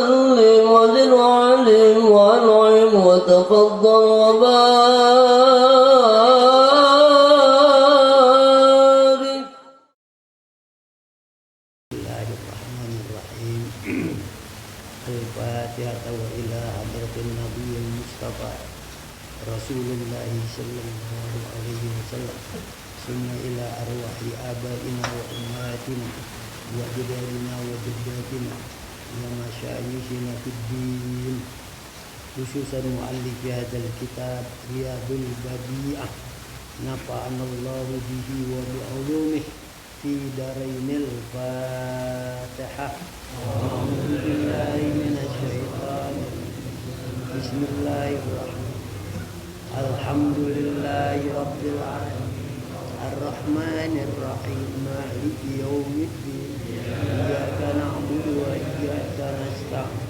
وسلم وزد وعلم وانعم وتفضل وبارك. Bismillahirrahmanirrahim. Al-Fatihah wa ila hadratin Nabiyil Mustafa Rasulullah sallallahu alaihi wasallam. Summa ila arwahi abaina wa ummatina wa ajdadina wa jaddatina wa masyayikhina fid din. Khususan muallif hadzal kitab Riyadul Badi'ah. Nafa'anallahu bihi wa bi'ulumihi fi darainil Fatihah. A'udzu billahi minasyaitonir rajim. Bismillahirrahmanirrahim. Alhamdulillahi rabbil alamin. Arrahmanir rahim. Maliki yaumiddin. Iyyaka na'budu wa iyyaka nasta'in.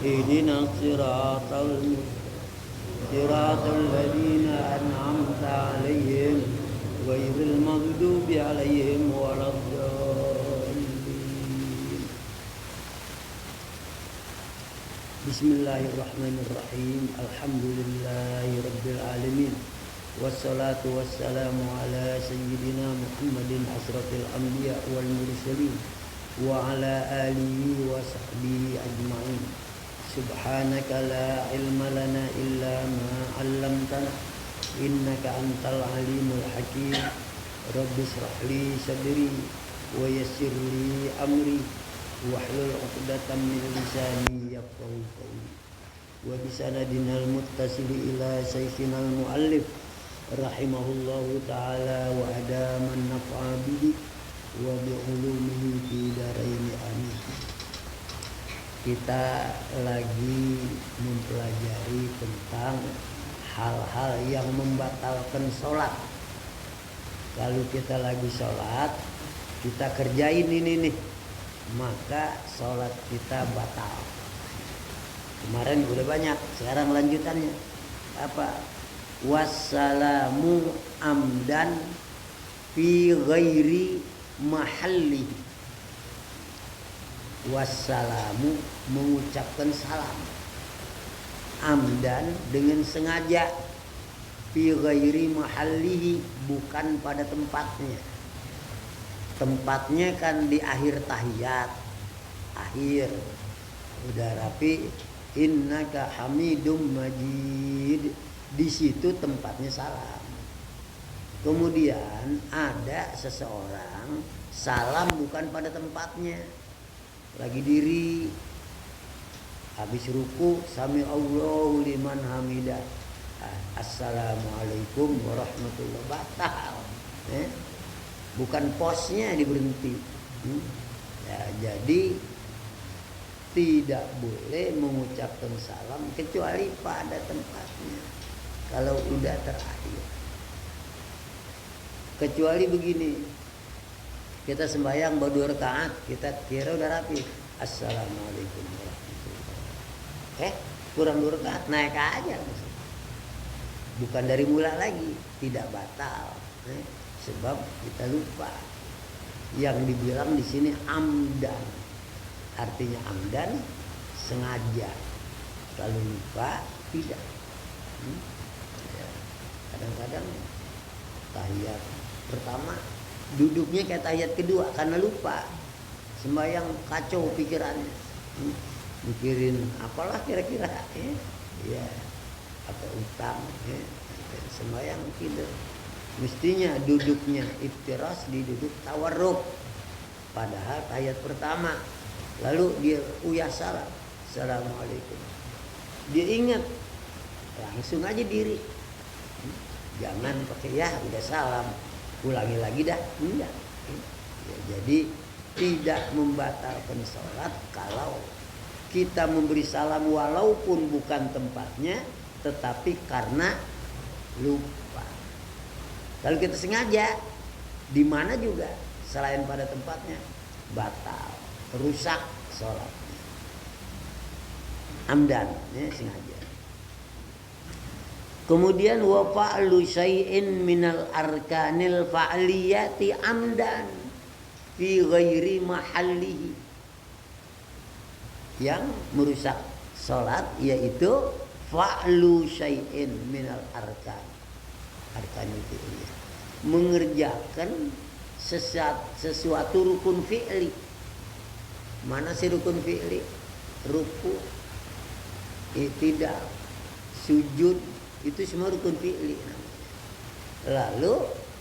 Ihdinas siratal mustaqim. Siratal ladzina an'amta 'alaihim ghairil maghdubi 'alaihim waladdallin. Bismillahirrahmanirrahim. Alhamdulillahi rabbil alamin. Wassalatu wassalamu ala sayyidina Muhammadin asrafil anbiya wal mursalin wa ala alihi wa sahbihi ajma'in. Subhanaka la ilma lana illa ma 'allamtana innaka antal alimul hakim. Rabbi shrah li sadri wa yassir li amri wahlul 'uqdatam min lisani yafqahu qawli. Wa bisanadinal muttasili ila sayyidinal muallif rahimahullahu ta'ala wa adaman naf'a bihi wa bi ulumihi fi daraini amin. Kita lagi mempelajari tentang hal-hal yang membatalkan sholat. Kalau kita lagi sholat, kita kerjain ini nih, maka sholat kita batal. Kemarin udah banyak, sekarang lanjutannya apa? Wassalamu amdan fi ghairi mahalli. Wassalamu mengucapkan salam amdan dengan sengaja, fi ghairi mahallihi bukan pada tempatnya. Tempatnya kan di akhir tahiyat, akhir udah rapi, innaka hamidum majid, di situ tempatnya salam. Kemudian ada seseorang salam bukan pada tempatnya, lagi diri, habis ruku sami Allahu liman hamidah, assalamualaikum warahmatullahi wabarakatuh, bukan posnya diberhenti. Ya, jadi tidak boleh mengucapkan salam kecuali pada tempatnya kalau udah terakhir. Kecuali begini, kita sembahyang baru 2 rakaat, kita kira udah rapi, assalamualaikum warahmatullahi wabarakatuh, kurang 2 rakaat, naik aja langsung. Bukan dari mula lagi, tidak batal, sebab kita lupa. Yang dibilang di sini amdan, artinya amdan sengaja. Kalau lupa tidak. Kadang-kadang tahiyat pertama duduknya kayak tahiyat kedua karena lupa, sembahyang kacau pikirannya, mikirin apalah kira-kira, ya apa utang, sembahyang tidur. Mestinya duduknya iftiras, di duduk tawarruk, padahal tahiyat pertama. Lalu dia uyah salam, assalamualaikum, dia ingat langsung aja diri, jangan pakai ya udah salam ulangi lagi dah, enggak. Ya, jadi tidak membatalkan sholat kalau kita memberi salam walaupun bukan tempatnya, tetapi karena lupa. Kalau kita sengaja di mana juga selain pada tempatnya, batal, rusak sholatnya. Amdan, ya, sengaja. Kemudian wa fa'lu syai'in minal arkanil fa'liyati amdan fi ghairi mahallihi. yang merusak sholat, yaitu fa'lu syai'in minal arkan. Arkan itu ya, mengerjakan sesuatu rukun fi'li. Mana sih rukun fi'li? Ruku, tidak, sujud, itu semua rukun fi'li namanya. Lalu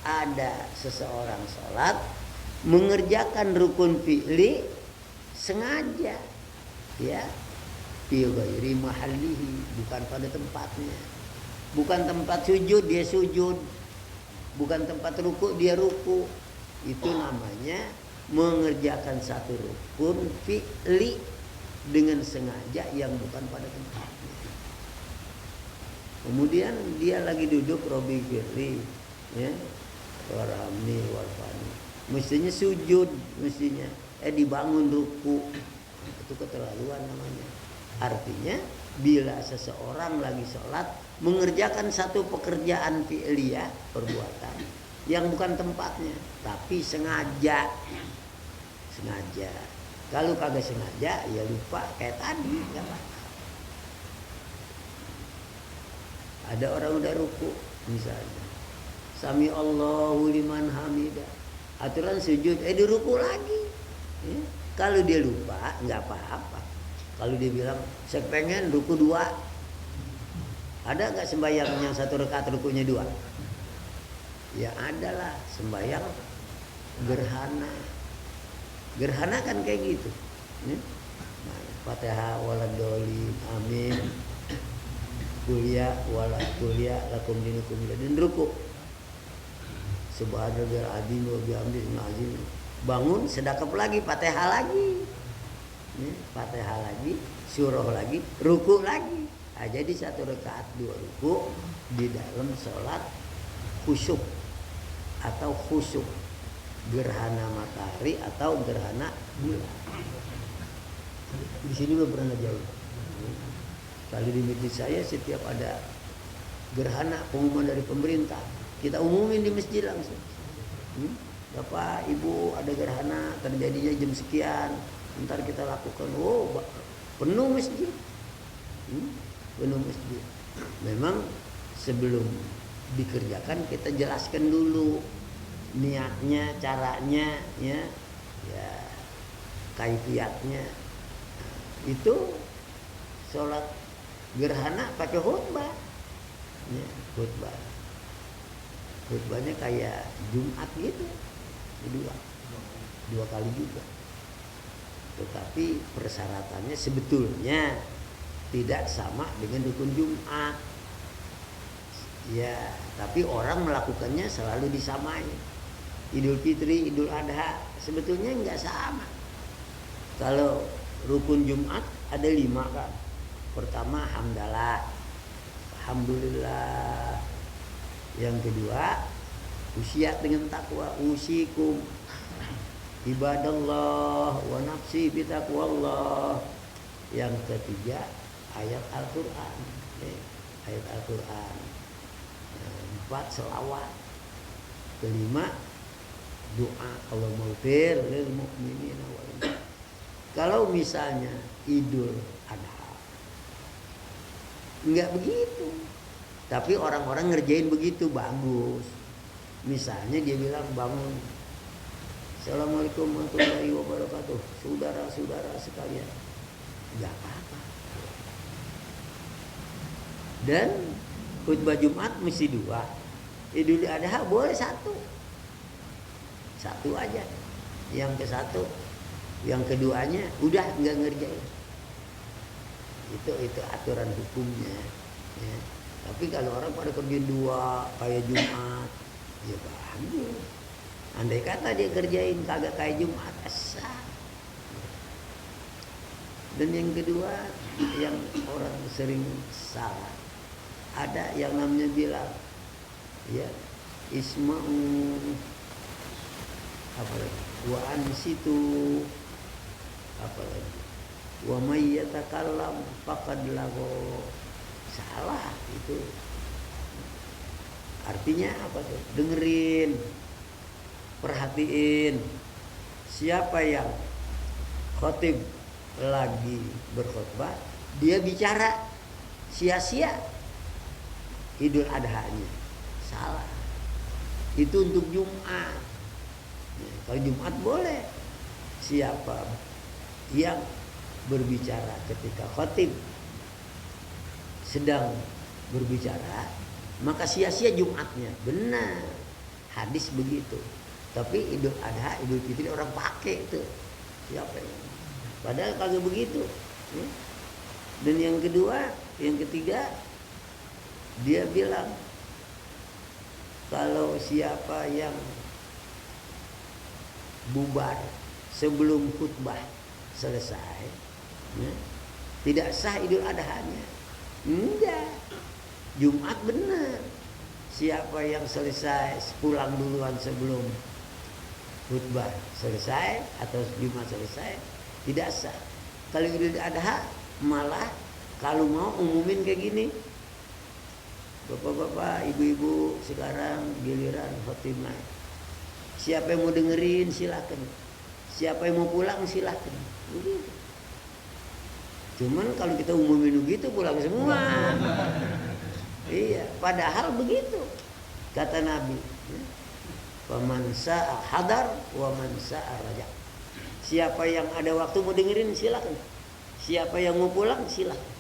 ada seseorang sholat mengerjakan rukun fi'li sengaja, ya, fi ghairi mahallihi, bukan pada tempatnya. Bukan tempat sujud dia sujud, bukan tempat ruku dia ruku. Itu namanya mengerjakan satu rukun fi'li dengan sengaja yang bukan pada tempatnya. Kemudian dia lagi duduk Robi Firli, ya, warhamni warfani, mestinya sujud, mestinya dibangun ruku. Itu keterlaluan namanya. Artinya bila seseorang lagi sholat mengerjakan satu pekerjaan fi'liyah, perbuatan yang bukan tempatnya, tapi sengaja. Kalau kagak sengaja ya lupa kayak tadi, nggak apa-apa. Ada orang udah ruku misalnya, sami Allahu liman hamidah, aturan sujud di ruku lagi, ya. Kalau dia lupa nggak apa-apa. Kalau dia bilang saya pengen ruku 2, ada nggak sembahyang yang 1 rakaat rukunya 2? Ya adalah sembahyang gerhana. Gerhana kan kayak gitu, ya? Nah, Fatihah waladolin, amin, kuliah wala kuliah lakum dinukum, dan ruku subhanallahil azim wa bihamdihi azim, bangun sedekap lagi, Fatihah lagi, ya, Fatihah lagi, surah lagi, ruku lagi. Nah, jadi 1 rakaat 2 ruku di dalam sholat khusyuk atau khusyuk, gerhana matahari atau gerhana bulan. Di sini belum pernah jauh. Kalau di masjid saya setiap ada gerhana pengumuman dari pemerintah, kita umumin di masjid langsung. Bapak, Ibu, ada gerhana terjadinya jam sekian, ntar kita lakukan. Oh, penuh masjid. Penuh masjid. Memang sebelum dikerjakan kita jelaskan dulu niatnya, caranya, ya kaifiatnya. Itu sholat gerhana pakai khutbah, ya, khutbahnya kayak Jumat gitu, dua kali juga. Tetapi persyaratannya sebetulnya tidak sama dengan rukun Jumat, ya. Tapi orang melakukannya selalu disamai. Idul Fitri, Idul Adha sebetulnya nggak sama. Kalau rukun Jumat ada 5 kan. Pertama hamdalah, alhamdulillah. Yang kedua usiat dengan takwa, usikum ibadallah wa nafsi bitaqwallah. Yang ketiga ayat Al-Quran, ayat Al-Quran. 4 selawat. Kelima doa Allah maghfir lil mu'minina wal mu'minat. Kalau misalnya Idul Adha enggak begitu, tapi orang-orang ngerjain begitu, bagus. Misalnya dia bilang bangun, assalamualaikum warahmatullahi wabarakatuh, saudara-saudara sekalian, enggak apa-apa. Dan khutbah Jumat mesti 2, Idul Adha boleh 1 aja. Yang ke-1, yang keduanya udah nggak ngerjain. Itu aturan hukumnya, ya. Tapi kalau orang pada kerjain 2 kayak Jumat, ya bagus. Andai kata dia kerjain kagak kayak Jumat, asal. Dan yang kedua, yang orang sering salah, ada yang namanya bilang, ya, isma'u apa lagi, wa ansitu apa lagi, wa may yatakallam faqad lago. Salah itu. Artinya apa tuh? Dengerin, perhatiin. Siapa yang khotib lagi berkhutbah, dia bicara sia-sia Idul Adha-nya. Salah. Itu untuk Jumat. Kalau Jumat boleh. Siapa yang berbicara ketika khatib sedang berbicara, maka sia-sia Jumatnya. Benar. Hadis begitu. Tapi Idul Adha, Idul Fitri orang pakai itu. Siapa yang? Padahal kagak begitu. Dan yang kedua, yang ketiga, dia bilang kalau siapa yang bubar sebelum khutbah selesai, tidak sah Idul Adha-nya. Enggak. Jumat benar. Siapa yang selesai pulang duluan sebelum khutbah selesai atau Jumat selesai, tidak sah. Kalau Idul Adha malah kalau mau umumin kayak gini. Bapak-bapak, ibu-ibu, sekarang giliran khotimah. Siapa yang mau dengerin silakan. Siapa yang mau pulang silakan. Begitu. Cuman kalau kita umumin begitu pulang semua. Iya, padahal begitu kata Nabi. Faman sa'a hadar wa man sa'a raja. Siapa yang ada waktu mau dengerin silakan. Siapa yang mau pulang silakan.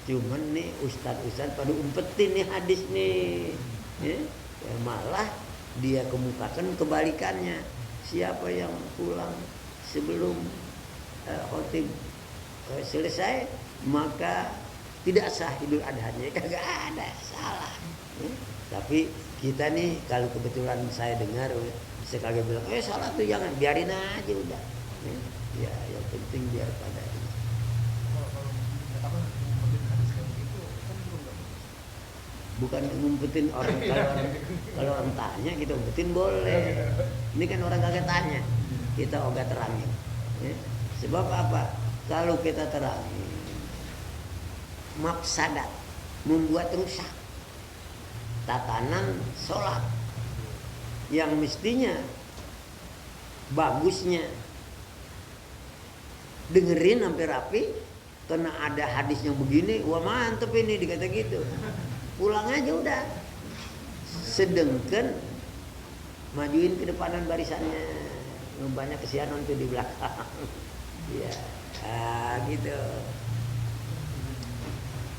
Cuman nih ustaz-ustaz pada umpetin nih hadis nih. Ya, malah dia kemukakan kebalikannya. Siapa yang pulang sebelum khotib selesai maka tidak sah Idul Adha-nya. Kagak ada, salah. Tapi kita nih kalau kebetulan saya dengar sekali bilang salah tuh jangan, biarin aja udah. Ya yang penting biar pada bukan ngumpetin orang. Kalau orang tanya kita umpetin boleh. Ini kan orang kagak tanya, kita ogah terangin. Sebab apa? Kalau kita terangin mafsadat, membuat rusak tatanan sholat yang mestinya bagusnya dengerin sampai rapi, karena ada hadis yang begini, wah mantep ini dikata gitu, pulang aja udah. Sedangkan majuin ke depanan barisannya, banyak kesianan tuh di belakang. Ya, gitu.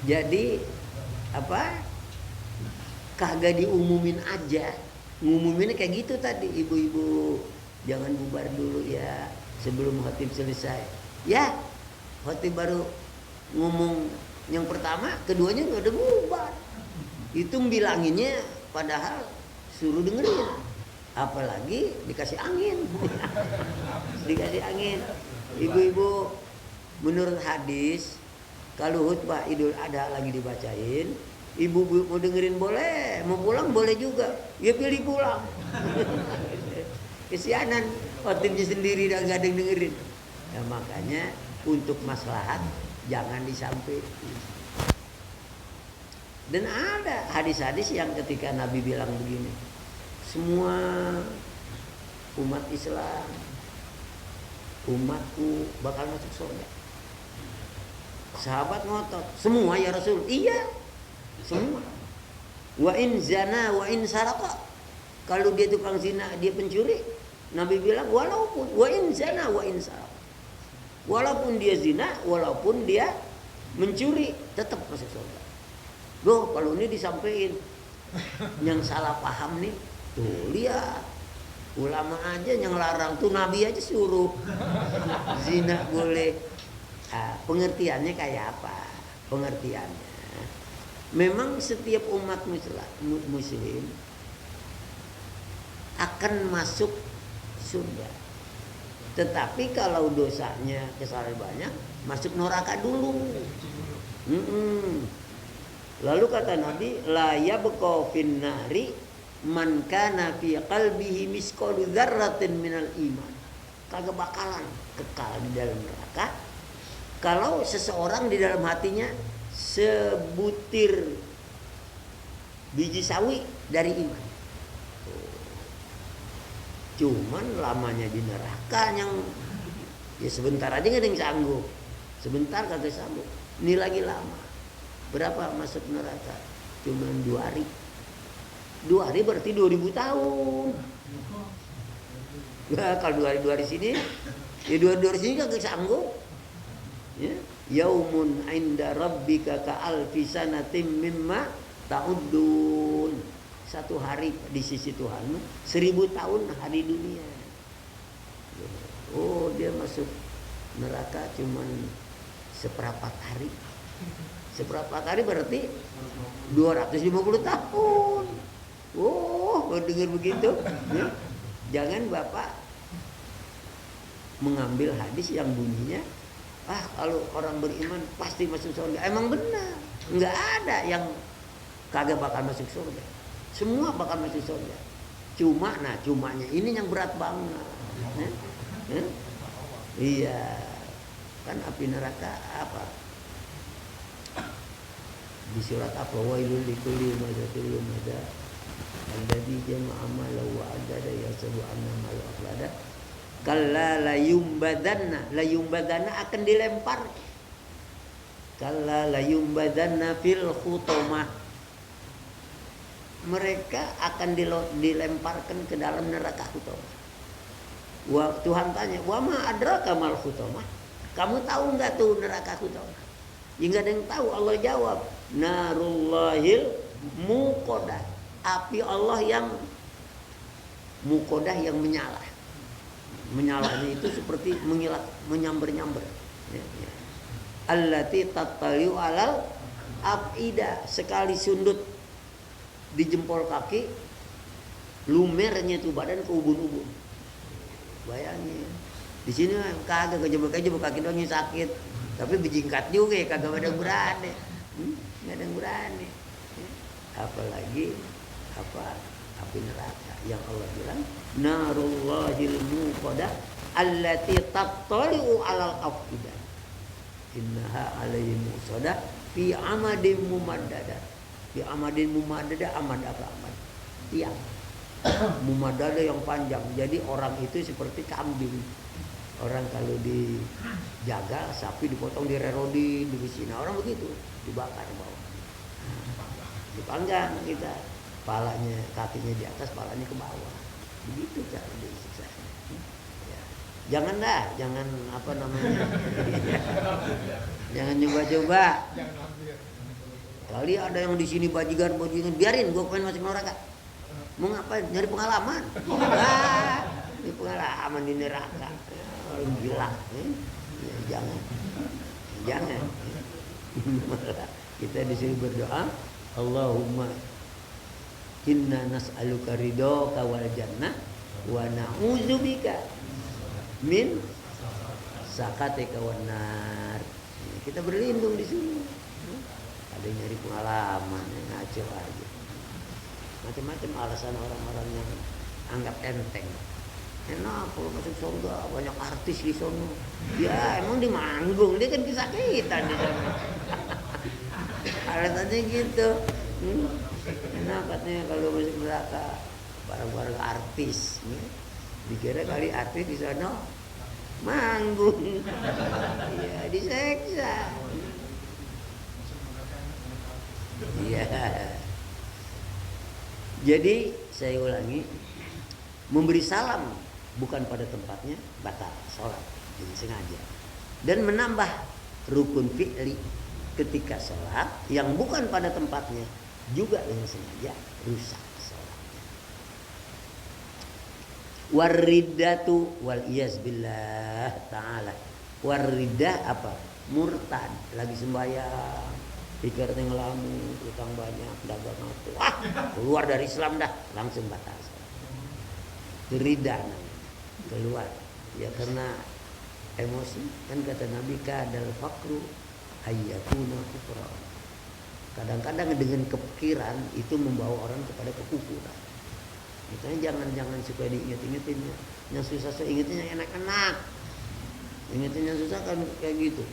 Jadi apa? Kagak diumumin aja. Ngumuminnya kayak gitu tadi, ibu-ibu jangan bubar dulu ya sebelum khatib selesai. Ya, khatib baru ngomong yang pertama, keduanya nggak ada bubar. Itu bilanginnya padahal suruh dengerin. Apalagi dikasih angin. Dikasih angin. Ibu-ibu, menurut hadis kalau khutbah Idul Adha lagi dibacain, ibu mau dengerin boleh, mau pulang boleh juga. Ya pilih pulang. Kesianan khotibnya sendiri dan gak ada yang dengerin. Nah, makanya untuk maslahat jangan disampaikan. Dan ada hadis-hadis yang ketika Nabi bilang begini, semua umat Islam, umatku bakal masuk surga. Sahabat ngotot, semua ya Rasul? Iya, semua. Wa in zana wa in saraka. Kalau dia tukang zina, dia pencuri, Nabi bilang walaupun wa in zana wa in saraka. Walaupun dia zina, walaupun dia mencuri, tetap masuk surga. Loh, kalau ini disampaikan, yang salah paham nih, tuh lihat, ulama aja yang larang tuh, Nabi aja suruh zina boleh. Pengertiannya kayak apa? Pengertiannya memang setiap umat muslim akan masuk surga, tetapi kalau dosanya kesalahan banyak, masuk neraka dulu. Lalu kata Nabi, la yabqa fin nari man kana fi qalbihi misqalu dzarratin minal iman. Kagak bakalan kekal di dalam neraka kalau seseorang di dalam hatinya sebutir biji sawi dari iman. Cuman lamanya di neraka yang Ya sebentar aja nggak ada yang sanggup. Sebentar kagak sanggup. Ini lagi lama. Berapa masuk neraka? Cuman 2 hari. 2 hari berarti 2000 tahun. Ya, kalau 2 hari sini, ya 2 hari sini kagak sanggup. Ya, yaumun inda rabbika ka alfi sanatin mimma ta'uddun. 1 hari di sisi Tuhanmu 1000 tahun hari dunia. Oh, dia masuk neraka cuman seperempat hari. Seperempat hari berarti 250 tahun. Oh, dengar begitu, ya. Jangan Bapak mengambil hadis yang bunyinya, kalau orang beriman pasti masuk surga. Emang benar, nggak ada yang kagak bakal masuk surga. Semua bakal masuk surga. Cumanya ini yang berat banget. Iya, kan api neraka apa? Di surat apa? Wailul likulli humazatil lumaza alladzi jama'a malan wa adada yahsabu anna malahu akhlada. Kalla layumbadanna akan dilempar. Kalla layumbadanna fil khutamah. Mereka akan dilemparkan ke dalam neraka khutamah. Tuhan tanya, wa ma adraka mal khutamah? Kamu tahu enggak tuh neraka khutamah? Ya enggak ada yang tahu. Allah jawab, narullahil muqadah. Api Allah yang muqadah, yang menyala. Menyalanya itu seperti menyambar-nyambar. Ya, ya. Allati tattaliu alal afida. Sekali sundut di jempol kaki, lumernya itu badan ke ubun-ubun. Bayangin. Di sini kagak kejebak kaki doang yang sakit. Tapi bijingkat juga ya, kagak ada yang berani. Enggak ada yang berani. Apalagi api neraka yang Allah bilang narullahil muqadah allati tattali'u 'alal afidah innaha 'alaihim musadah fi amadin mumaddada. Fi amadin mumaddada, amad apa amad? Tiang mumaddada yang panjang. Jadi orang itu seperti kambing. Orang kalau dijaga sapi dipotong, direrodin, dibesina, orang begitu, dibakar bawah. Dipanggang kita, palanya, kakinya di atas, palanya ke bawah. Begitu cara disiksa. Ya. Jangan apa namanya, jangan coba-coba. Kali ada yang di sini bajingan, biarin, gue pengen masuk neraka. Mau ngapain? Nyari pengalaman. Ini pengalaman di neraka. Gila. Ya, jangan. Kita disuruh berdoa, Allahumma inna nas'aluka ridhoka wal jannah wa na'udzubika min sakatika wan nar. Kita berlindung di sini. Ada yang nyari pengalaman, ngaco aja. Macam-macam alasan orang-orang yang anggap enteng. Enak kalau masuk surga, banyak artis di sono. Ya emang di manggung, dia kan kesakitan di sana. Alasannya gitu. Enak katanya kalau masuk neraka bareng-bareng artis. Dikira kali artis di sana manggung. Iya, diseksa. Iya. Jadi saya ulangi, memberi salam bukan pada tempatnya batal sholat, jadi sengaja. Dan menambah rukun fi'li ketika sholat yang bukan pada tempatnya juga dengan sengaja rusak sholatnya. Waridatu wal iyaz billah ta'ala. Waridah apa? Murtad, lagi sembahyang, pikirannya ngelamun, utang banyak, dagang apa, keluar dari Islam dah, langsung batal sholat. Ridha keluar ya karena emosi. Kan kata Nabi, kadal fakru ayyakuna kufra. Kadang-kadang dengan kepikiran itu membawa orang kepada kekufuran. Makanya jangan suka diinget-ingetin. Yang susah ingetnya yang enak-enak. Ingetin yang susah kan kayak gitu.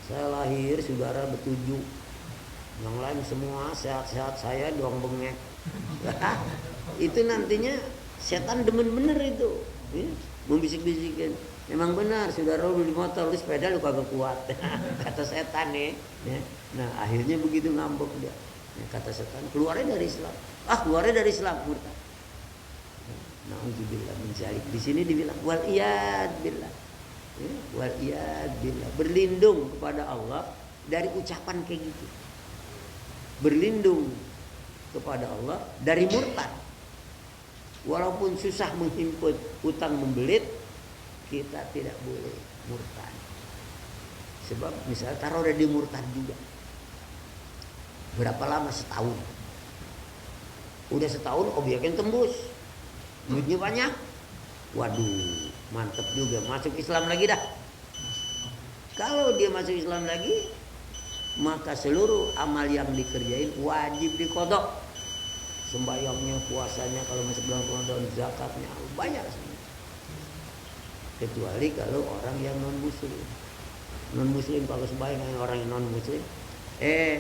Saya lahir saudara bertujuh, yang lain semua sehat-sehat, saya doang bengek. Itu nantinya setan demen bener itu, membisik-bisikin. Memang benar, saudara lu di motor, lu sepeda lu kagak kuat. Kata setan nih. Ya. Nah akhirnya begitu ngambek dia. Ya, kata setan, keluarnya dari Islam. Keluarnya dari Islam, murtad. Nauzubillah min dzalik. Di sini dibilang wal iyad billah. Ya, wal iyad billah. Berlindung kepada Allah dari ucapan kayak gitu. Berlindung kepada Allah dari murtad. Walaupun susah menghimpun utang membelit, kita tidak boleh murtad. Sebab misalnya taruh udah di murtad juga. Berapa lama? Setahun. Udah setahun objeknya tembus. Duitnya banyak. Waduh, mantep juga. Masuk Islam lagi dah. Kalau dia masuk Islam lagi, maka seluruh amal yang dikerjain wajib dikodok. Sembayangnya, puasanya, kalau masuk bulan Ramadan, zakatnya, bayar semua. Kecuali kalau orang yang non muslim. Non muslim kalau sembahyang orang yang non muslim,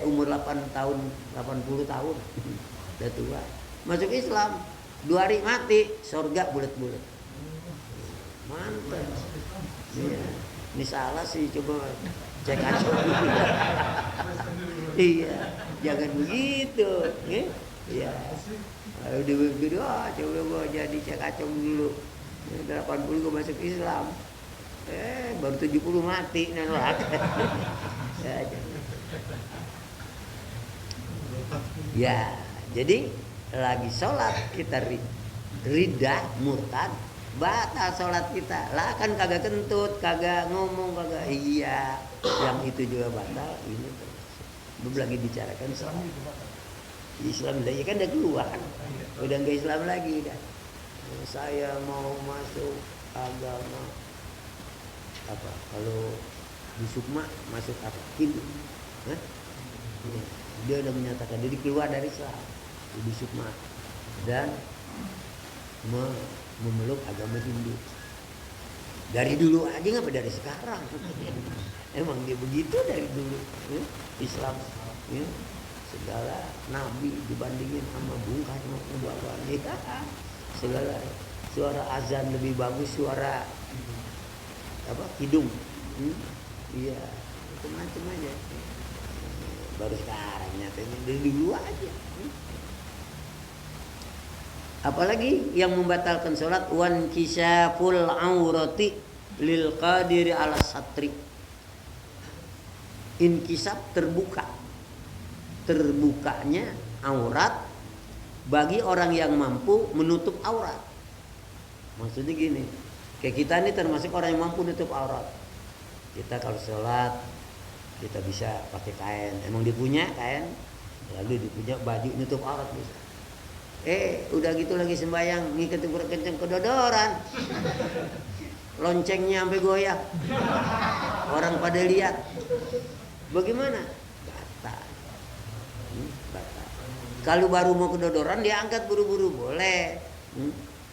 umur 8 tahun, 80 tahun, udah tua, masuk Islam, 2 hari mati, surga bulat-bulat. Mantap. Iya. Ini salah sih, coba cek aja. Iya, jangan begitu. Iya. Udah, coba gua jadi cek acung dulu. 80 gue masuk Islam, baru 70 mati nolak. Ya, jadi lagi sholat kita rida murtad, batal sholat kita. Lah kan kagak kentut, kagak ngomong, kagak iya, yang itu juga batal. Ini belum lagi bicarakan sholat. Islam ya kan udah keluar, udah nggak Islam lagi dah. Saya mau masuk agama apa? Kalau di Sukma masuk apa? Hindu. Dia udah menyatakan diri keluar dari Islam di Sukma dan memeluk agama Hindu. Dari dulu aja, ngapa dari sekarang? Emang dia begitu dari dulu. Islam segala nabi dibandingin sama bungkas sama bapak. Segala suara azan lebih bagus suara hidung. Iya, macam-macam aja. Baru sekarang nyatanya dari dulu aja. Apalagi yang membatalkan sholat, wan kisaful aurati lil qadiri ala satri. Inkisab terbukanya aurat bagi orang yang mampu menutup aurat. Maksudnya gini, kayak kita ini termasuk orang yang mampu menutup aurat. Kita kalau sholat kita bisa pakai kain, emang dia punya kain, lalu dia punya baju nutup aurat bisa. Udah gitu lagi sembahyang ngikat kenceng kedodoran, loncengnya sampai goyah, orang pada lihat, bagaimana? Batal. Kalau baru mau kedodoran dia angkat buru-buru boleh.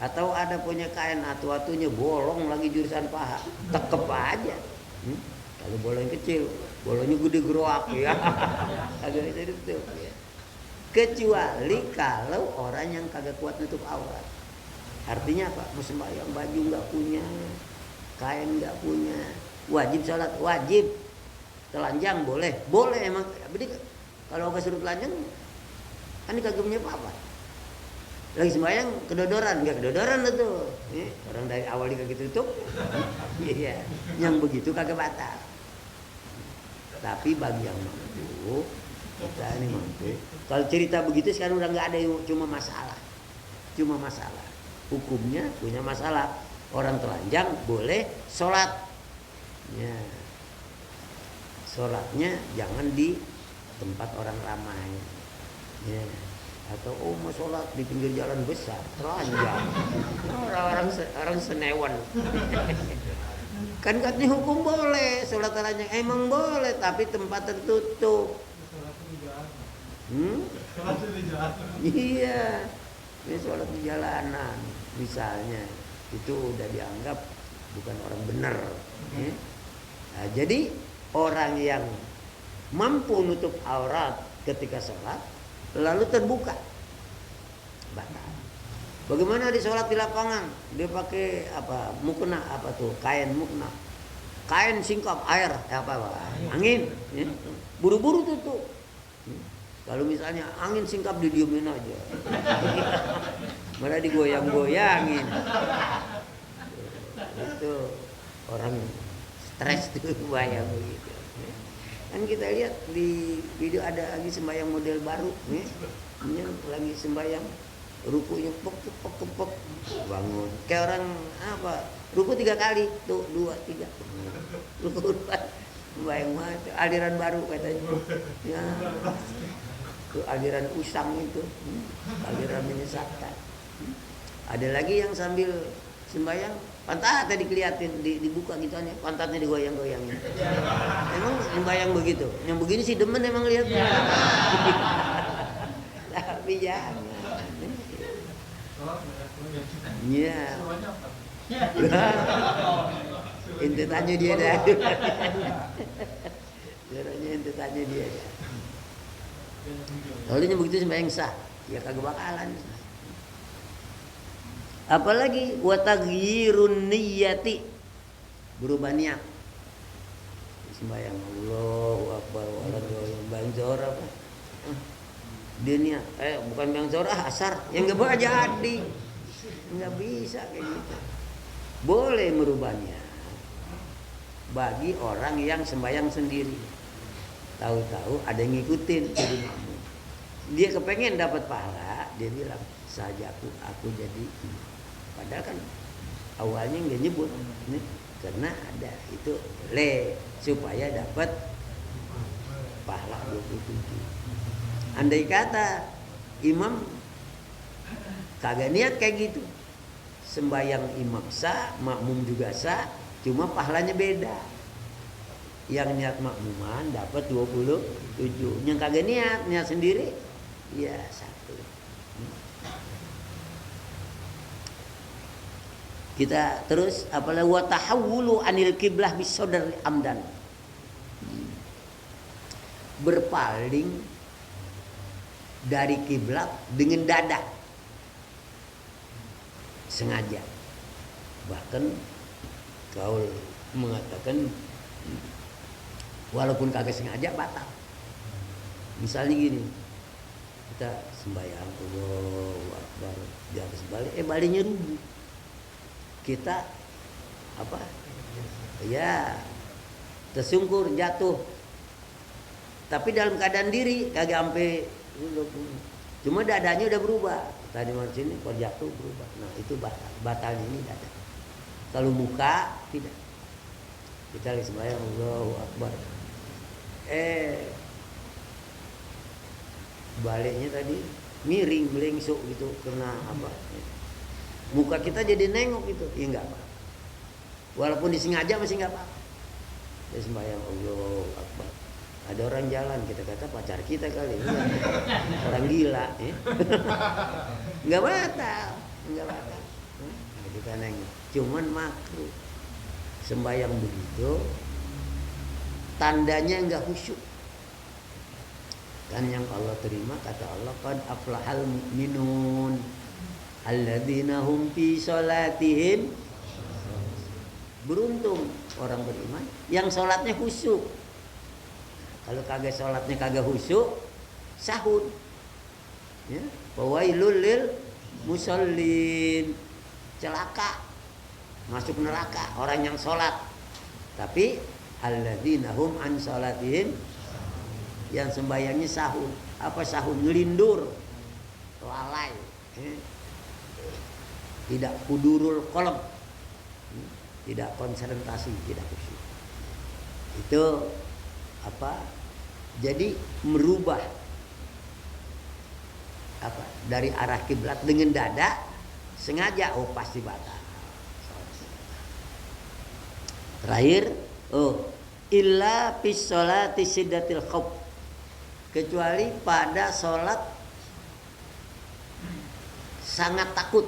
Atau ada punya kain atu-atunya bolong lagi jurusan paha, tekep aja. Kalau bolong kecil, bolongnya gede geroak ya. Agak itu ya. Kecuali kalau orang yang kagak kuat nutup aurat. Artinya apa? Mau sembahyang baju nggak punya, kain nggak punya, wajib sholat, wajib. Telanjang boleh emang. Jadi kalau nggak suruh telanjang kan kagak punya apa-apa. Lagi sembahyang kedodoran, enggak kedodoran tuh. Orang dari awal kagak tutup. Iya, yang begitu kagak batal. Tapi bagi yang mampu, kita ini mampu. Kalau cerita begitu sekarang udah nggak ada, cuma masalah. Hukumnya punya masalah. Orang telanjang boleh sholat. Ya. Sholatnya jangan di tempat orang ramai. Ya. Atau mau sholat di pinggir jalan besar, telanjang. Orang senewan. Kan katanya hukum boleh sholat telanjang, emang boleh, tapi tempat tertutup. Iya, ini sholat di jalanan misalnya, itu udah dianggap bukan orang benar. Nah, jadi orang yang mampu nutup aurat ketika sholat lalu terbuka batal. Bagaimana di sholat di lapangan? Dia pakai apa? Mukna apa tuh? Kain mukna. Kain singkap air apa? Angin. Ya. Buru-buru tuh. Kalau misalnya angin singkap didiemin aja. Malah digoyang-goyangin. Itu orang stres tuh bayang begitu. Kan kita lihat di video ada lagi sembahyang model baru nih. Ini lagi sembahyang rukunya pok bangun kayak orang apa ruku 3 kali tuh 2 3 ruku 4 bayang banget aliran baru katanya ya itu aliran usang itu aliran menyesatkan. Ada lagi yang sambil sembahyang pantatnya dikeliatin dibuka gitu aja pantatnya digoyang-goyangin. Emang sembahyang begitu yang begini sih demen emang lihatnya. Tapi jangan. Iya. Ente tanya dia dah. Caranya ente tanya dia dah. Kalau dia begitu sembahyang sah, ya kagak bakalan. Apalagi wa taghyirun niyyati, berubah niat. Sembahyang Allahu Akbar wallahu bang zohor apa? Dia niat, bukan bang zohor asar, yang enggak boleh jadi. Enggak bisa kayak gitu. Boleh merubah niat bagi orang yang sembahyang sendiri. Tahu-tahu ada yang ngikutin jadi makmum. Dia kepengen dapat pahala, dia bilang saja aku jadi. Padahal kan awalnya nggak nyebut, nih, karena ada itu supaya dapat pahala 27. Andai kata imam kagak niat kayak gitu, sembahyang imam sah, makmum juga sah, cuma pahalanya beda. Yang niat makmuman dapat 27, yang kagak niat sendiri ya 1. Kita terus apalagi wa tahawulu anil qiblah bisodar amdan, berpaling dari kiblat dengan dada sengaja. Bahkan kau mengatakan walaupun kagak sengaja batal. Misalnya gini, kita sembahyang Allahu Akbar di atas balik, baliknya rubuh. Kita apa? Ya tersungkur jatuh. Tapi dalam keadaan diri kagak sampai, cuma dadanya udah berubah. Tadi macam ini kalau jatuh berubah. Nah itu batal. Batal ini dada. Kalau muka tidak. Kita lagi sembahyang Allahu Akbar. Baliknya tadi miring melengsuk gitu kena apa? Muka kita jadi nengok gitu. Ya enggak apa. Walaupun disengaja masih enggak apa. Kita sembahyang Allahu Akbar. Ada orang jalan, kita kata pacar kita kali, orang gila, ya. Nggak batal. Kita nengok. Cuman makruh sembahyang begitu, tandanya nggak khusyuk. Kan yang Allah terima kata Allah qad aflahal mu'minun alladzina hum fi sholatihim, beruntung orang beriman yang sholatnya khusyuk. Kalau kagak sholatnya kagak khusyuk, sahun. Ya, fawailul lil musallin, celaka, masuk neraka orang yang sholat. Tapi alladzina hum an sholatihim, yang sembayangnya sahun. Apa sahun? Ngelindur, lalai, tidak kudurul kolom, tidak konsentrasi, tidak khusyuk. Itu apa? Jadi merubah apa? Dari arah kiblat dengan dada sengaja, pasti batal. Terakhir, illa fis sholati siddatil khauf, kecuali pada sholat sangat takut.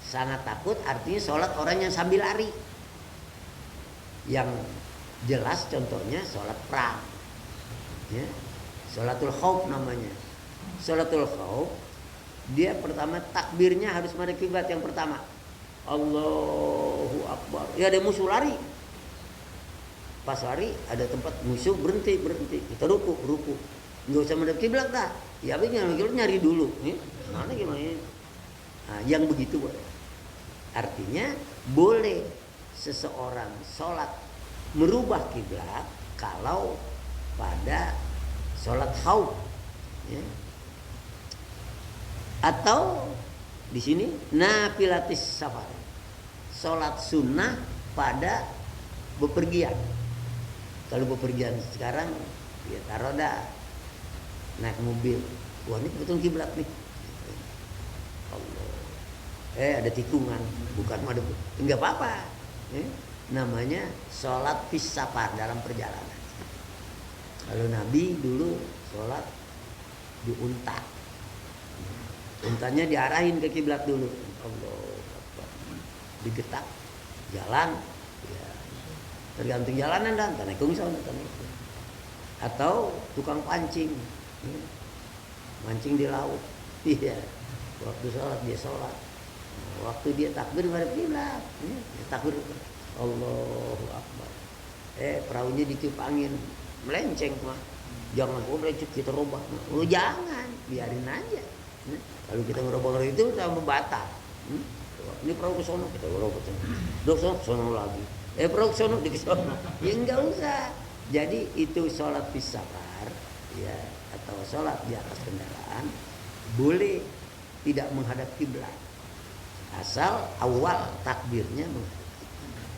Sangat takut artinya sholat orang yang sambil lari. Yang jelas contohnya sholat perang, ya, sholatul khauf namanya. Sholatul khauf Dia pertama takbirnya harus madhab kiblat yang pertama. Allahu Akbar. Ya ada musuh lari. Pas lari ada tempat musuh berhenti. Kita ruku. Nggak usah madhab kiblat dah. Ya begini nyari dulu. Mana gimana ini? Nah, yang begitu boleh. Artinya boleh seseorang sholat merubah kiblat kalau pada sholat khauf, ya. Atau di sini nafilatis safar, sholat sunnah pada bepergian. Kalau bepergian sekarang ya taruh dah naik mobil, wah ini betul kiblat nih. Allah, ada tikungan, bukan madhab, enggak apa-apa. Namanya sholat fis safar, dalam perjalanan. Kalau Nabi dulu sholat di unta, untanya diarahin ke kiblat dulu. Allah, digetak jalan, ya, tergantung jalanan dan tanah kungsang atau tukang pancing, ya, mancing di laut. Iya, waktu sholat dia sholat. Waktu dia takbir madhab kiblat, takbir Allahu Akbar. Perahunya ditiup angin, melenceng mah. Jangan melenceng kita robah. Oh jangan, biarin aja. Kalau kita merubah itu kita membatal. Ini perahu ke sono, kita merubah ke sono. Dok sono lagi. Perahu ke sono, di sono. Ya enggak usah. Jadi itu sholat fis safar, ya, atau sholat di atas kendaraan boleh tidak menghadap kiblat. Asal awal takbirnya menghadap kiblat.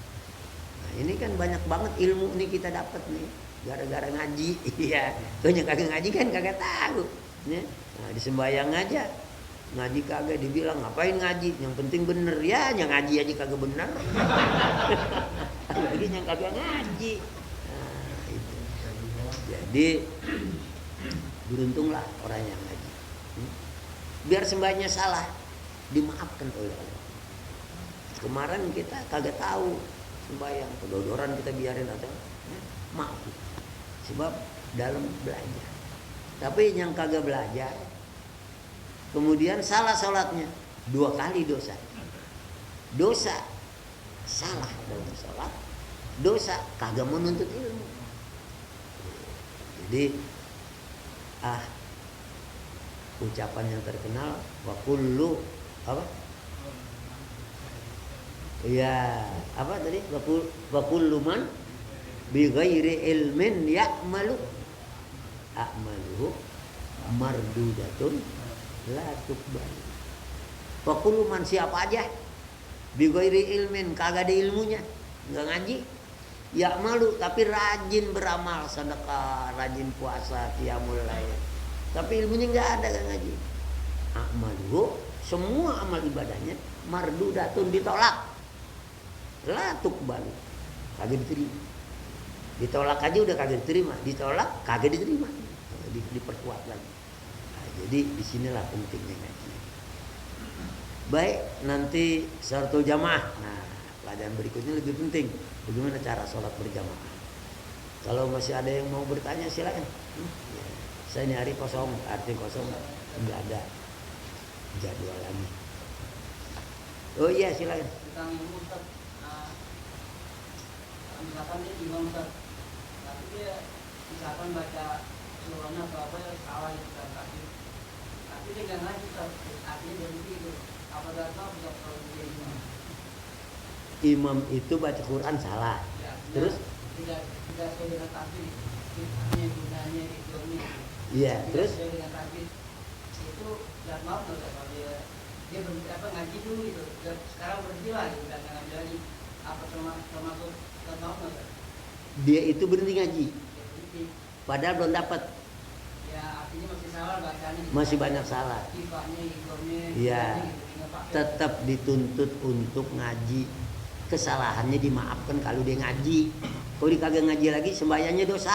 Nah, ini kan banyak banget ilmu nih kita dapat nih gara-gara ngaji. Iya, banyak kagak ngaji kan kagak tahu. Nah, di sembahyang aja ngaji kagak, dibilang ngapain ngaji, yang penting bener ya, yang ngaji aja kagak bener. Lagi yang kagak ngaji. Nah, itu. Jadi beruntunglah orang yang ngaji. Biar sembahyangnya salah dimaafkan oleh Allah. Kemarin kita kagak tahu sembahyang, kedodoran kita biarin atau maaf. Sebab dalam belajar. Tapi yang kagak belajar kemudian salah sholatnya, 2 kali dosa. Dosa salah dalam sholat, dosa kagak menuntut ilmu. Jadi ucapan yang terkenal wa kullu apa? Ya, apa tadi? Wa kullu man bi ghairi ilmin ya'malu a'maluhu mardudatun la tuqbal. Wa kullu man, siapa aja bi ghairi ilmin, kagak ada ilmunya, enggak ngaji, ya'malu tapi rajin beramal, sedekah, rajin puasa, qiyamul lail. Tapi ilmunya enggak ada, kan ngaji. A'maluhu, semua amal ibadahnya mardudatun, ditolak. La tuqbal, kagak diterima. Ditolak aja udah kagak diterima, ditolak kagak diterima, diperkuat lagi. Nah, jadi disinilah pentingnya ngaji. Baik, nanti syaratul jamaah. Nah, pelajaran berikutnya lebih penting, bagaimana cara sholat berjamaah. Kalau masih ada yang mau bertanya silakan. Ya, saya ini hari kosong, artinya kosong, nggak ada jadwal lagi. Oh iya silakan. Misalkan dia imam Ustaz, tapi dia misalkan baca surahnya atau apa ya salah gitu kan, tapi dia nggak ngaji Ustaz, artinya jadi itu apa data bisa kalau dia imam. Imam itu baca Quran salah, ya, terus tidak sesuai dengan takbir, hanya gunanya hidupnya. Iya, terus sesuai dengan takbir itu nggak maaf nggak kalau dia berhenti apa ngaji dulu gitu, sekarang berhenti lah gitu, nggak ngaji lagi, apa termasuk dia itu berhenti ngaji, padahal belum dapat. Ya artinya masih salah bacanya. Masih banyak salah. Iya. Tetap dituntut untuk ngaji. Kesalahannya dimaafkan kalau dia ngaji. Kalau dia kagak ngaji lagi, sembahyangnya dosa.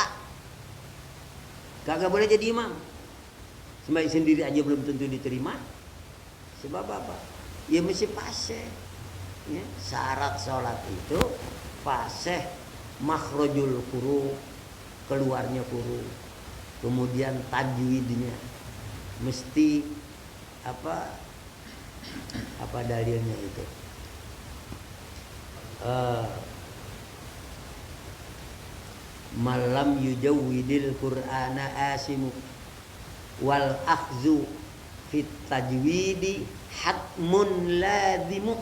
Kagak boleh jadi imam. Sembahyang sendiri aja belum tentu diterima. Sebab apa? Ya mesti fasih. Ya, syarat sholat itu fasih, makhrajul huruf, keluarnya huruf, kemudian tajwidnya mesti apa dalilnya itu? Malam yujawwidil Qur'ana asimu wal akhzu fit tajwidi hatmun lazimu.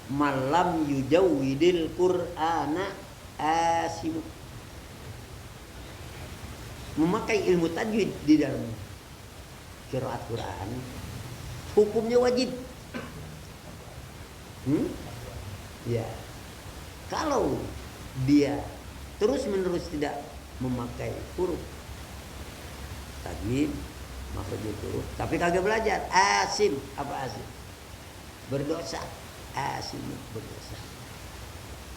Malam yujawwidil Qur'ana asimu. Memakai ilmu tajwid di dalam qiraat Quran hukumnya wajib. Ya. Kalau dia terus-menerus tidak memakai huruf tajwid, makhrajul huruf, tapi kagak belajar, asim. Apa asim? Berdosa. Asim berdosa.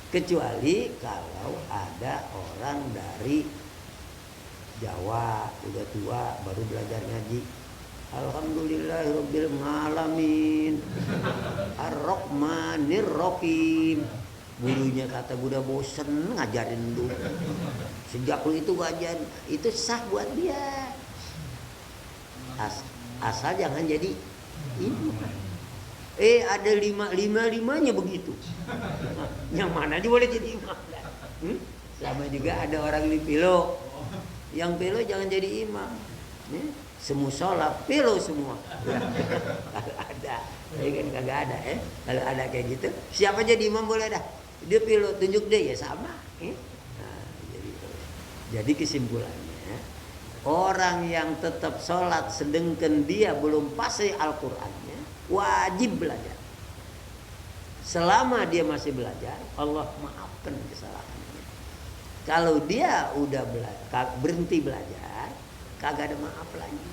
Kecuali kalau ada orang dari Jawa udah tua baru belajar ngaji. Alhamdulillahirabbil alamin. Ar-Rahmanir Rahim. Gurunya kata udah bosen ngajarin dulu. Sejak lu itu ngajar, itu sah buat dia. Asal jangan jadi imam. Ada limanya begitu. Yang mana dia boleh jadi imam? Sama juga ada orang di pilo. Yang pilo jangan jadi imam. Semusola pilo semua. Kalau ada, tapi kan kagak ada. Kalau ada kayak gitu, siapa jadi imam boleh dah. Dia pilo tunjuk deh ya sama. Nah, jadi kesimpulannya, orang yang tetap sholat sedangkan dia belum fasih Al-Qurannya wajib belajar. Selama dia masih belajar, Allah maafkan kesalahannya. Kalau dia udah berhenti belajar, kagak ada maaf lagi.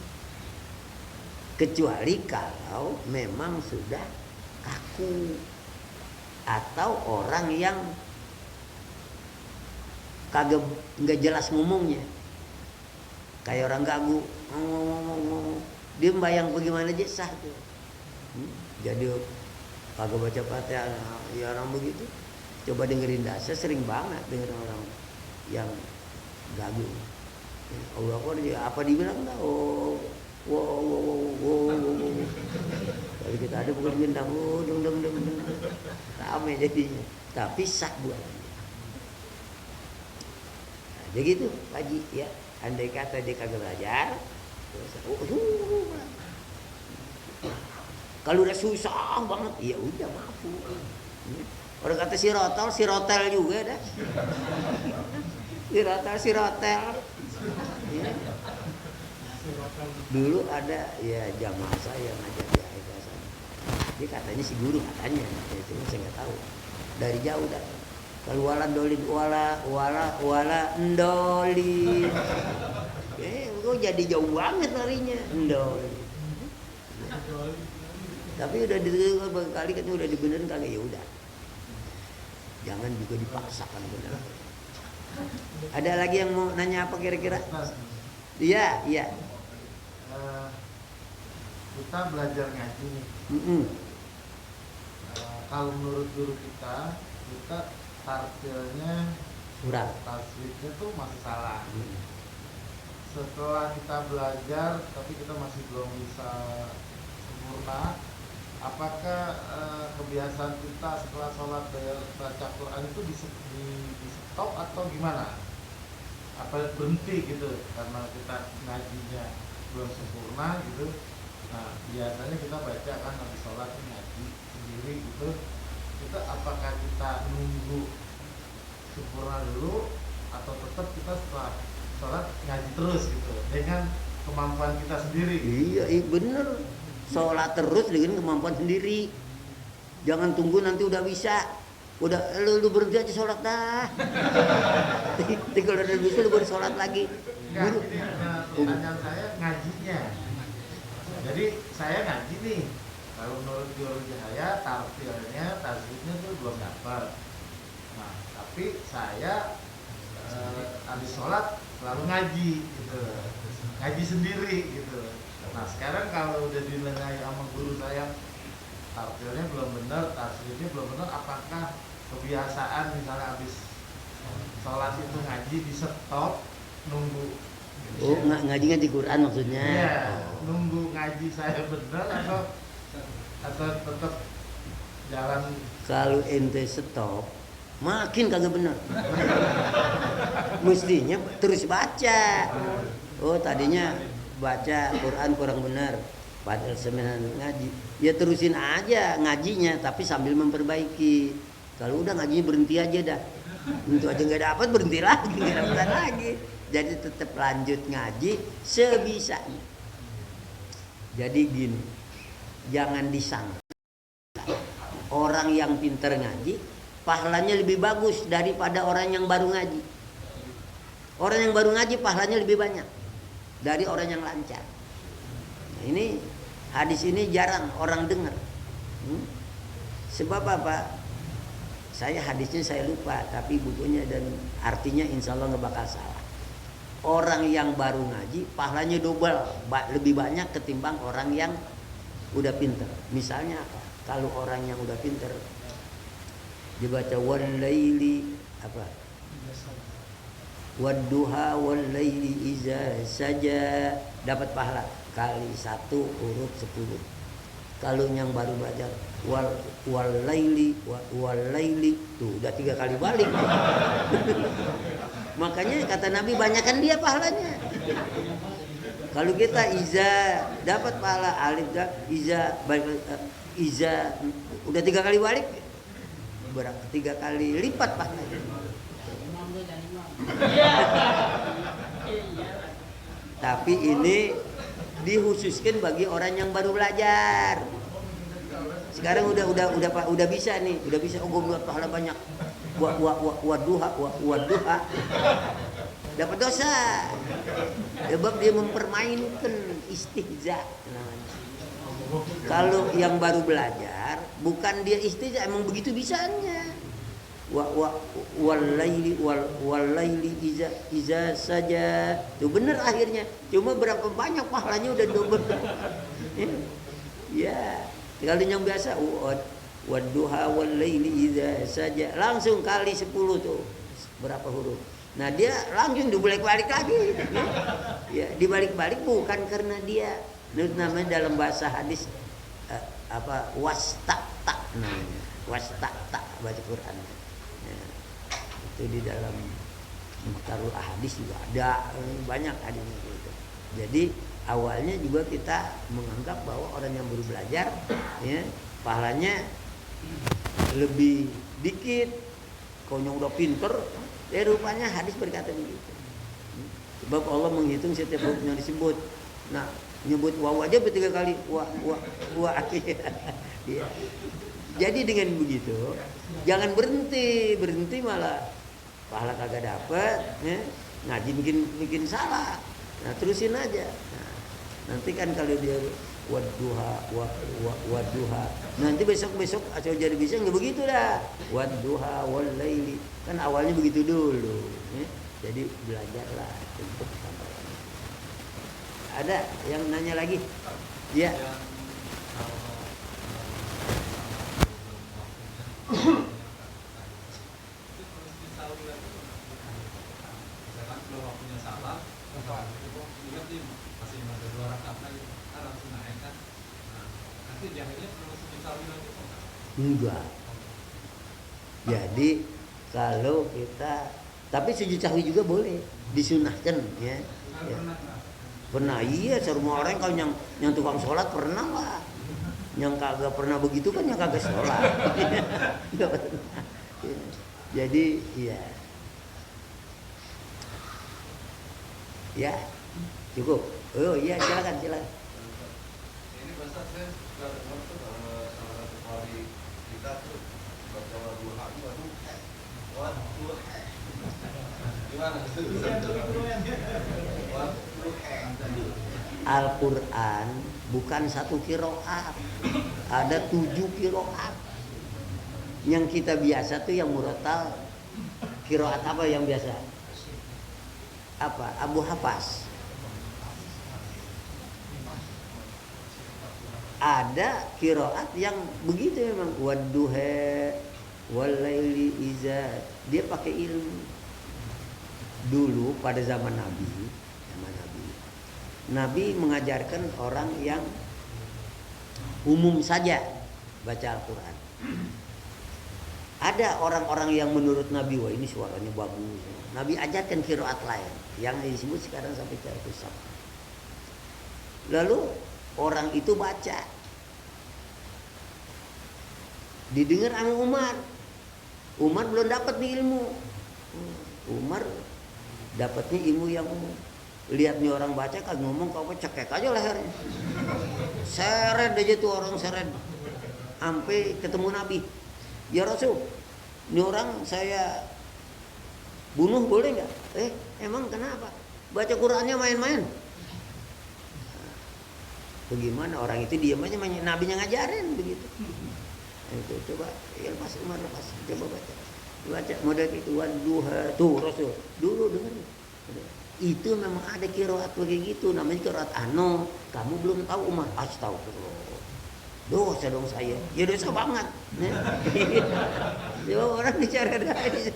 Kecuali kalau memang sudah kaku atau orang yang kagak nggak jelas ngomongnya, kayak orang gagu ngomong, dia bayang bagaimana aja sah tuh. Jadi kagak baca Fatihah, ya orang begitu. Coba dengerin dasar, sering banget denger orang yang gagu. Allah apa dibilang dah? Wow. Kalau kita ada bukan bintang, deng. Rame jadinya. Tapi sah buatannya. Nah, jadi gitu, Pak Haji ya. Andai kata dia kagak belajar, kalau udah susah banget, ya udah mampu. Orang kata si rotel juga dah. Si rotel. Ya. Dulu ada ya jamaah saya ngajar di Aikasa. Dia katanya si guru katanya, itu saya nggak tahu. Dari jauh datang. Kalau wala ndolin. Gue jadi jauh banget larinya ndolin. Tapi udah berkali kan udah dibenerin kagak ya udah. Jangan juga dipaksakan benar. Ada lagi yang mau nanya apa kira-kira? Iya. Kita belajar ngaji nih. Kalau menurut guru kita tartilnya kurang. Tasbihnya tuh masih salah. Setelah kita belajar tapi kita masih belum bisa sempurna. Apakah kebiasaan kita setelah sholat baca Quran itu di stop atau gimana? Apa berhenti gitu karena kita ngajinya belum sempurna gitu. Nah biasanya kita baca kan habis sholat ngaji sendiri gitu. Kita apakah kita nunggu sempurna dulu atau tetap kita setelah sholat ngaji terus gitu dengan kemampuan kita sendiri? Iya bener. Sholat terus dengan kemampuan sendiri. Jangan tunggu nanti udah bisa. Udah lu berhenti aja sholat dah. Tinggal udah bisa lu baru sholat lagi. Enggak, ini pertanyaan saya ngajinya. Jadi saya ngaji nih. Kalau menurut guru saya tartilnya, tasbihnya tuh belum dapat. Nah, tapi saya habis sholat selalu ngaji gitu. Ngaji sendiri gitu. Nah sekarang kalau udah dinilai sama guru saya tartilnya belum benar, tasbihnya belum benar, apakah kebiasaan misalnya habis sholat itu ngaji di stop nunggu Oh, ngaji Quran maksudnya. Iya, nunggu ngaji saya benar atau tetap jalan. Kalau ente stop, makin kagak benar. Mestinya terus baca. Oh, tadinya baca Quran kurang benar, padahal sebenarnya ngaji. Ya terusin aja ngajinya, tapi sambil memperbaiki. Kalau udah ngajinya berhenti aja dah. Itu aja nggak dapat, berhenti lagi, nggak dapat lagi. Jadi tetap lanjut ngaji sebisanya. Jadi gini, jangan disangka orang yang pintar ngaji pahalanya lebih bagus daripada orang yang baru ngaji. Orang yang baru ngaji pahalanya lebih banyak dari orang yang lancar. Nah, ini hadis ini jarang orang dengar. Sebab apa? Hadisnya saya lupa, tapi bukunya dan artinya insya Allah nggak bakal salah. Orang yang baru ngaji pahalanya double, lebih banyak ketimbang orang yang udah pintar. Misalnya apa? Kalau orang yang udah pintar dibaca wal laili apa? Wadduha wal laili iza saja, dapat pahala kali 1 urut 10. Kalau yang baru belajar wal laili tuh udah 3 kali balik. Makanya kata Nabi banyakkan dia pahalanya. Kalau kita iza dapat pahala alif iza udah 3 kali balik, berapa 3 kali lipat pahalanya. Tapi ini dikhususkan bagi orang yang baru belajar. Sekarang udah bisa nih, udah bisa gue buat pahala banyak. Waduha dapat dosa. Sebab dia mempermainkan istihza namanya. Kalau yang baru belajar bukan dia istihza, emang begitu bisanya. Walaili iza saja. Itu benar akhirnya. Cuma berapa banyak pahalanya udah double. Ya. Kalau yang biasa wadduha walaili iza saja langsung kali 10 tuh. Berapa huruf? Nah, dia langsung dibalik-balik lagi. Ya, dibalik-balik bukan karena dia. Itu namanya dalam bahasa hadis wastaqta namanya. Wastaqta baca Quran. Itu di dalam Mukhtarul Ahadits juga ada banyak hadisnya gitu. Jadi awalnya juga kita menganggap bahwa orang yang baru belajar ya pahalanya lebih dikit. Kalau yang udah pinter, rupanya hadis berkata begitu. Sebab Allah menghitung setiap huruf yang disebut. Nah, nyebut waw aja 3 kali wa ya. Jadi dengan begitu jangan berhenti malah pahala kagak dapat, ya. Ngaji bikin salah. Nah, terusin aja. Nah, nanti kan kalau dia wadduha, nanti besok asal jadi bisa nggak begitu dah. Wadduha wal laili. Kan awalnya begitu dulu, ya. Jadi belajarlah untuk sampai. Ada yang nanya lagi? Ya. Enggak. Jadi kalau kita, tapi sujud sahwi juga boleh, disunahkan ya. Pernah iya, semua orang kalau yang tukang sholat pernah lah. Yang kagak pernah begitu kan yang kagak sholat. Jadi iya. Ya, cukup. Oh iya, silakan. Ini bahasa saya sudah dengar tuh salah satu kali kita tuh baca wadduha gimana? Al-Quran bukan 1 qiraat, ada 7 qiraat. Yang kita biasa tuh yang murattal. Qiraat apa yang biasa? Apa? Abu Hafs. Ada qiraat yang begitu memang, wadduha walaili iza. Dia pakai ilmu. Dulu pada zaman Nabi Nabi mengajarkan orang yang umum saja baca Al-Quran. Ada orang-orang yang menurut Nabi, wah ini suaranya bagus. Nabi ajarkan qiraat lain yang disebut sekarang sampai qiraatus shaf. Lalu orang itu baca, didengar sama Umar. Umar belum dapat nih ilmu. Umar dapatnya ilmu yang umum. Lihat nih orang baca kagak ngomong, kau cekek aja lehernya. Seret aja tuh orang seret. Sampai ketemu Nabi. Ya Rasul, ini orang saya bunuh boleh nggak? Emang kenapa? Baca Qurannya main-main. Bagaimana orang itu diam aja, Nabinya ngajarin begitu. Itu coba, ya lepas Umar lepas, coba baca model itu wadduha tuh Rasul dulu dengar. Itu memang ada qiraat begitu gitu, namanya qiraat ano. Kamu belum tahu Umar? Astagfirullah. Dosa dong saya. Ya dosa banget. Coba orang bicara dari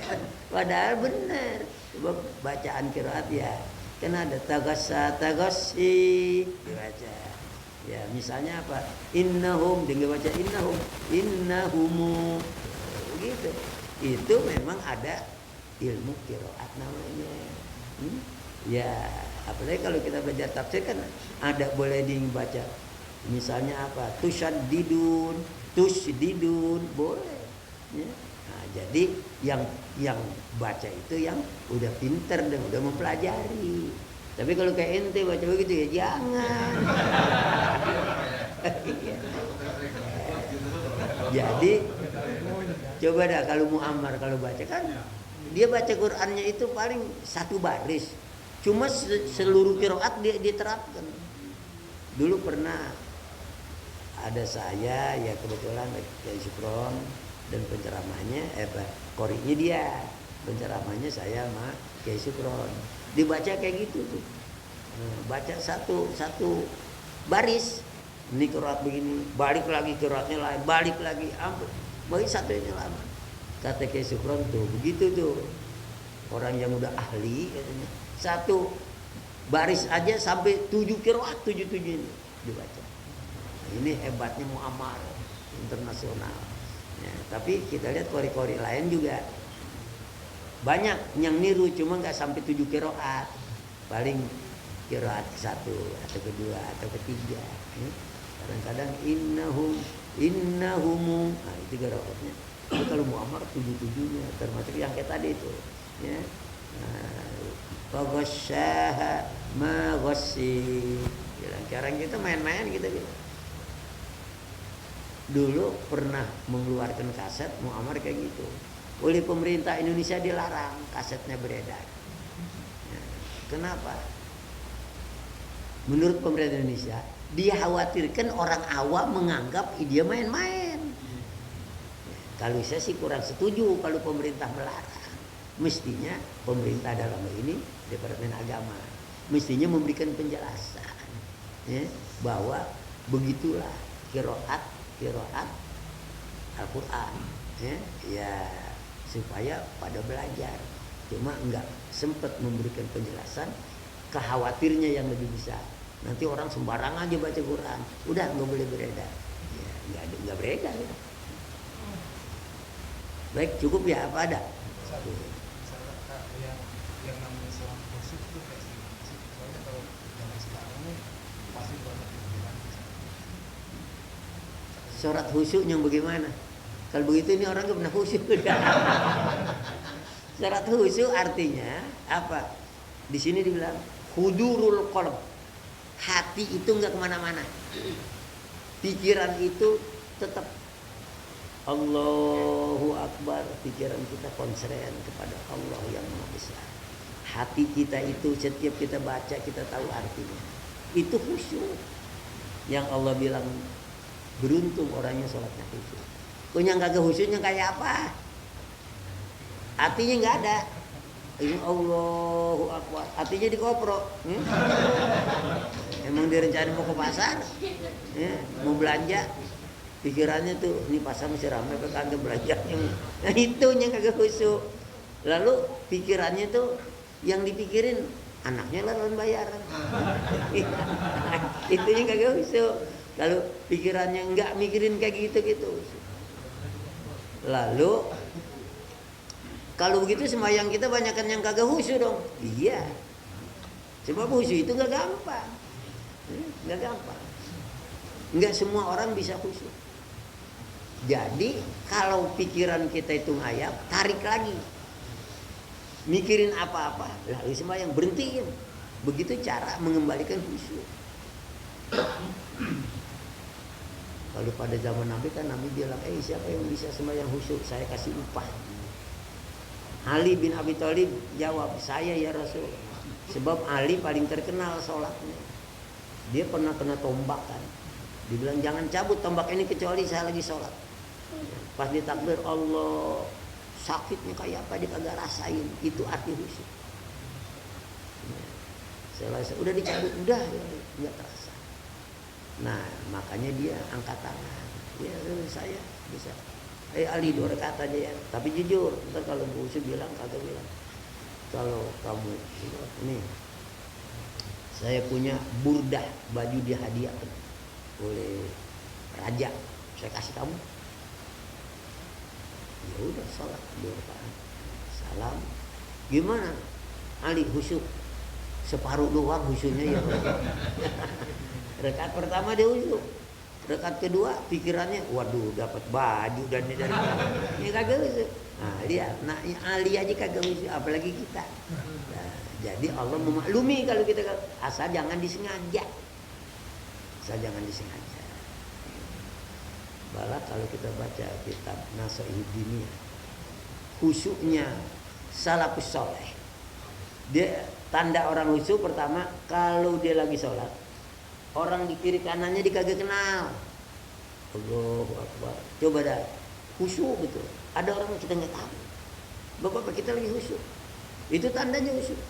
padahal benar. Coba bacaan qiraat ya. Kan ada tagasi dibaca. Ya misalnya apa? Innahum, dia baca innahumu. Begitu. Itu memang ada ilmu qiraat namanya. Ya, apalagi kalau kita belajar tafsir kan ada boleh dibaca. Misalnya apa? Tusyaddidun boleh. Ya. Nah, jadi yang baca itu yang udah pinter dan udah mempelajari. Tapi kalau kayak ente baca begitu ya jangan. Jadi coba dah kalau Muammar kalau baca kan dia baca Qur'annya itu paling satu baris. Cuma seluruh qiraat dia terapkan. Dulu pernah ada saya ya kebetulan Kiai Sukron dan penceramahnya qorinya dia, penceramahnya saya sama Kiai Sukron. Dibaca kayak gitu tuh. Baca satu baris. Ini qiraat begini, balik lagi qiraatnya lain, balik lagi, ampun. Bagi satu ini lama. Kata Kiai Sukron tuh, begitu tuh. Orang yang udah ahli katanya. Satu baris aja sampai 7 qiraat, 7 ini dibaca. Ini hebatnya Muammar internasional. Ya, tapi kita lihat qori-qori lain juga banyak yang niru, cuma nggak sampai 7 qiraat. Paling qiraat 1 atau kedua atau ketiga. Kadang-kadang innahumu. Nah, itu qiraatnya. Tapi kalau Muammar 7-7-nya termasuk yang kayak tadi itu. Ya. Faghasyaha ma ghassi. Sekarang kita main-main gitu. Dulu pernah mengeluarkan kaset Muammar kayak gitu. Oleh pemerintah Indonesia dilarang kasetnya beredar. Kenapa? Menurut pemerintah Indonesia, dikhawatirkan orang awam menganggap dia main-main. Kalau saya sih kurang setuju kalau pemerintah melarang. Mestinya pemerintah dalam hal ini Departemen Agama mestinya memberikan penjelasan ya, bahwa begitulah qiraat Al-Quran ya supaya pada belajar. Cuma enggak sempat memberikan penjelasan, khawatirnya yang lebih besar. Nanti orang sembarangan aja baca Quran, udah nggak boleh beredar. Ya, nggak beredar. Ya. Baik, cukup ya apa ada? Yang namanya sholat khusyuk itu kayak sih, soalnya kalau zaman sekarang nih masih banyak pikiran. Sholat khusyuk yang bagaimana? Kalau begitu ini orang nggak pernah khusyuk. Sholat khusyuk artinya apa? Di sini dibilang hudurul qalb. Hati itu nggak kemana-mana. Pikiran itu tetap Allahu Akbar. Pikiran kita konseren kepada Allah yang Maha Besar. Hati kita itu setiap kita baca kita tahu artinya. Itu khusyuk. Yang Allah bilang beruntung orangnya sholatnya khusyuk. Punya nggak khusyuknya kayak apa? Artinya nggak ada. Ini Allahu Akbar. Artinya dikoprok. Emang direncanain mau ke pasar, mau belanja. Pikirannya tuh, ini pasar masih ramai, kagak belanjanya. Nah itu yang kagak khusyuk. Lalu pikirannya tuh yang dipikirin anaknya lawan bayaran. Itu yang kagak khusyuk. Kalau pikirannya enggak mikirin kayak gitu. Lalu kalau begitu sembahyang kita banyakkan yang kagak khusyuk dong. Iya. Sebab khusyuk itu enggak gampang. Enggak gampang. Enggak semua orang bisa khusyuk. Jadi kalau pikiran kita itu ngayap, tarik lagi. Mikirin apa-apa, lalu sembahyang berhentiin. Begitu cara mengembalikan khusyuk. Kalau pada zaman Nabi kan Nabi bilang, siapa yang bisa sembahyang khusyuk, saya kasih upah. Ali bin Abi Thalib jawab, saya ya Rasul. Sebab Ali paling terkenal sholatnya. Dia pernah kena tombak kan. Dibilang jangan cabut tombak ini kecuali saya lagi sholat. Pas ditakbir Allah, sakitnya kayak apa dia kagak rasain. Itu arti khusyuk. Selesai udah dicabut, udah nggak terasa. Nah makanya dia angkat tangan. Ya saya bisa. Ali 2 rakaat aja ya. Tapi jujur, ntar kalau khusyuk bilang kagak bilang. Kalau kamu ini, saya punya burdah baju dihadiahkan oleh raja. Saya kasih kamu. Ya udah sholat 2 rakaat. Salam. Gimana? Ali khusyuk. Separuh doang khusyuknya ya. Rakaat pertama dia khusyuk. Rakaat kedua pikirannya, waduh dapat baju dan ini dari mana? Ini kagak khusyuk. Nah, lihat, Ali aja kagak khusyuk, apalagi kita. Nah, jadi Allah memaklumi kalau kita asal jangan disengaja. Asal jangan disengaja. Malah kalau kita baca kitab Nasihat Diniyah, khusyuknya salafus soleh. Dia tanda orang khusyuk pertama kalau dia lagi sholat, orang di kiri kanannya dia kagak kenal. Allahu Akbar. Coba dah khusyuk gitu. Ada orang kita nggak tahu. Bapak kita lagi khusyuk. Itu tandanya khusyuk.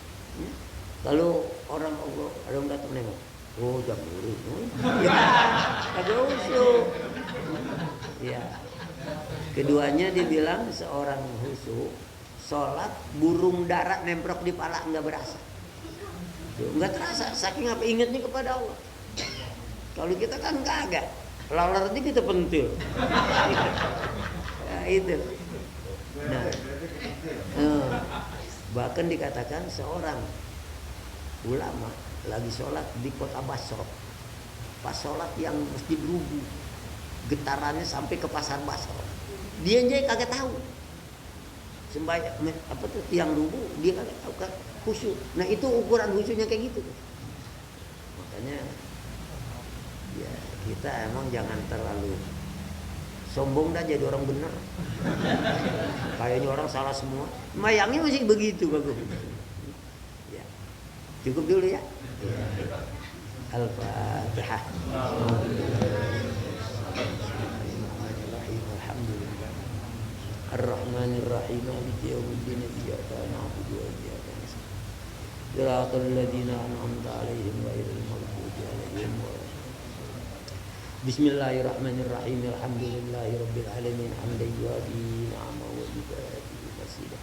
Kalau orang Allah ada orang datang nengok, oh jam murid, ya kagak khusyuk. Ya. Keduanya dia bilang seorang khusyuk sholat burung darat nemprok di pala nggak berasa. Nggak terasa, saking apa ingatnya kepada Allah. Kalau kita kan kagak, lalarnya kita pentil. Ya, itu. Nah, bahkan dikatakan seorang ulama lagi sholat di kota Basra. Pas sholat yang masjid rubuh, getarannya sampai ke pasar Basra. Dia aja kagak tahu. Sembahyang apa tuh tiang rubuh, dia kagak tahu kan khusyuk. Nah itu ukuran khusyuknya kayak gitu. Makanya ya kita emang jangan terlalu sombong dah jadi orang benar. Kayaknya orang salah semua. Mayangnya masih begitu bagus. Ya. Cukup dulu ya. Ya. Al-Fatihah. Ar-Rahmanir-Rahim Maliki yaumiddin iyyaka na'budu wa iyyaka nasta'in Shiratal ladzina an'amta 'alaihim ghairil maghdubi 'alaihim waladdallin Bismillahirrahmanirrahim Alhamdulillahirabbil alamin hamdan yuwafi ni'amahu wa yukafi masjidah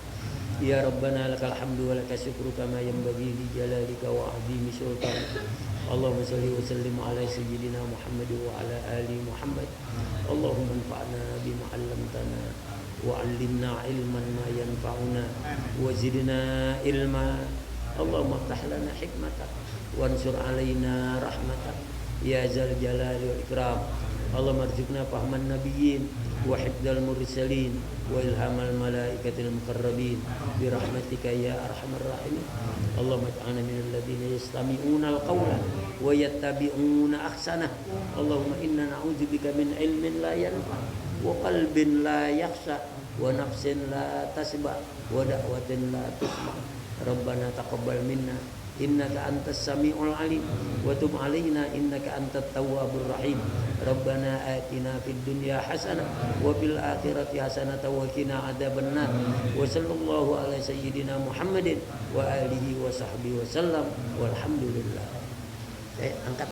Ya Rabbana lakal hamdu wa lakal syukru kama yanbaghi li jalalika wa 'azimi sultanika Allahumma salli wa sallim ala sayyidina Muhammad wa ala ali Muhammad Allahumma anfa'na bima 'allamtana وعلمنا علما ما ينفعنا وزدنا علما اللهم افتح لنا حكمتك وانصر علينا رحمتك يا ذا الجلال والإكرام اللهم ارزقنا فهم النبيين وحفظ المرسلين وإلهام الملائكة المقربين برحمتك يا أرحم الراحمين اللهم اجعلنا من الذين يستمعون القول ويتبعون أحسنه اللهم إنا نعوذ بك من علم لا ينفع وقلب لا يخشى ونفس لا تشبع ودعوة لا تسمع ربنا تقبل منا إنك أنت السميع العليم وتب علينا إنك أنت التواب الرحيم ربنا آتنا في الدنيا حسنة وفي الآخرة حسنة وقنا عذاب النار وصلى الله على سيدنا محمد وآله وصحبه وسلم والحمد لله. Angkat